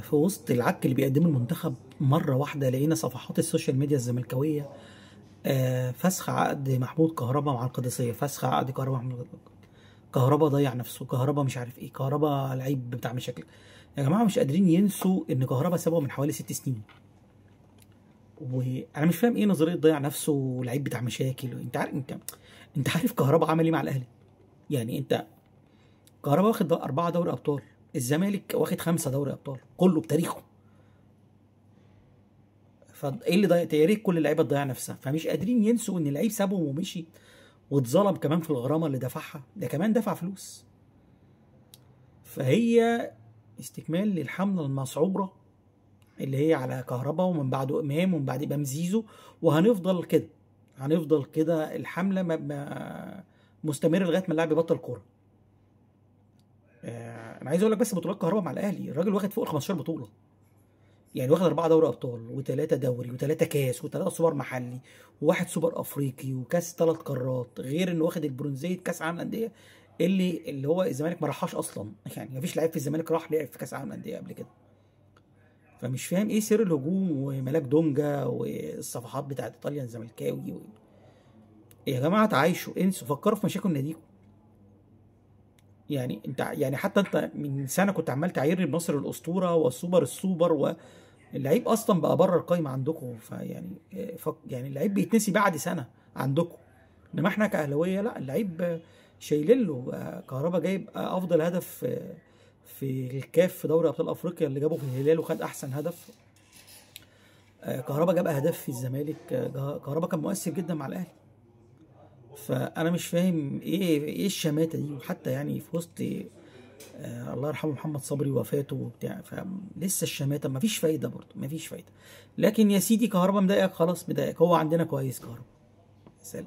في وسط العك اللي بيقدمه المنتخب مرة واحدة لقينا صفحات السوشيال ميديا الزملكاوية فسخ عقد محمود كهربا مع القادسية، فسخ عقد كهربا مع محمود كهربا، ضيع نفسه كهربا، مش عارف ايه، كهربا لعيب بتاع مشاكل. يا جماعة مش قادرين ينسوا ان كهربا سابه من حوالي 6 سنين، وانا مش فاهم ايه نظرية ضيع نفسه ولعيب بتاع مشاكل. انت عارف، انت عارف كهربا عمل ايه مع الاهلي؟ يعني انت، كهربا واخد 4 دوري ابطال، الزمالك واخد 5 دوري ابطال كله بتاريخه. فايه اللي ضيع؟ يا ريت كل اللعيبه تضيع نفسها. فمش قادرين ينسوا ان اللعيب سابهم ومشي، واتظلم كمان في الغرامه اللي دفعها، ده كمان دفع فلوس. فهي استكمال للحمله المسعوره اللي هي على كهربا، ومن بعده امام، ومن بعد امام زيزو، وهنفضل كده. هنفضل كده الحمله مستمره لغايه ما اللاعب يبطل كوره. انا عايز اقول لك بس بطولات كهربا مع الاهلي، الراجل واخد فوق ال 15 بطوله. يعني واخد 4 دوري ابطال، وثلاثه دوري، وثلاثه كاس، وثلاثه سوبر محلي، وواحد سوبر افريقي، وكاس 3 قارات، غير انه واخد البرونزيه كاس عالم الانديه اللي هو الزمالك ما راحش اصلا. يعني ما فيش لعيب في الزمالك راح لعب في كاس عالم الانديه قبل كده. فمش فاهم ايه سر الهجوم وملاك دونجا والصفحات بتاعت ايطاليا الزملكاوي يا جماعه تعايشوا، انسوا، فكروا في مشاكل ناديكم. يعني انت، يعني حتى انت من سنه كنت عمال تعير بنصر الاسطوره والسوبر السوبر، اللعيب اصلا بقى بره القايمه عندكم. فيعني يعني اللعيب بيتنسي بعد سنه عندكم. انما احنا كاهلاويه لا، اللعيب شايلين له. كهربا جايب افضل هدف في الكاف في دوري ابطال افريقيا اللي جابه في الهلال، وخد احسن هدف. كهربا جاب اهداف في الزمالك. كهربا كان مؤثر جدا مع الاهلي. فانا مش فاهم ايه الشماته دي. وحتى يعني في وسط الله يرحمه محمد صبري وفاته وبتاع، فلسه الشماته مفيش فايده، برضه مفيش فايده. لكن يا سيدي كهربا مضايقك، خلاص مضايقك، هو عندنا كويس كهربا. سلام.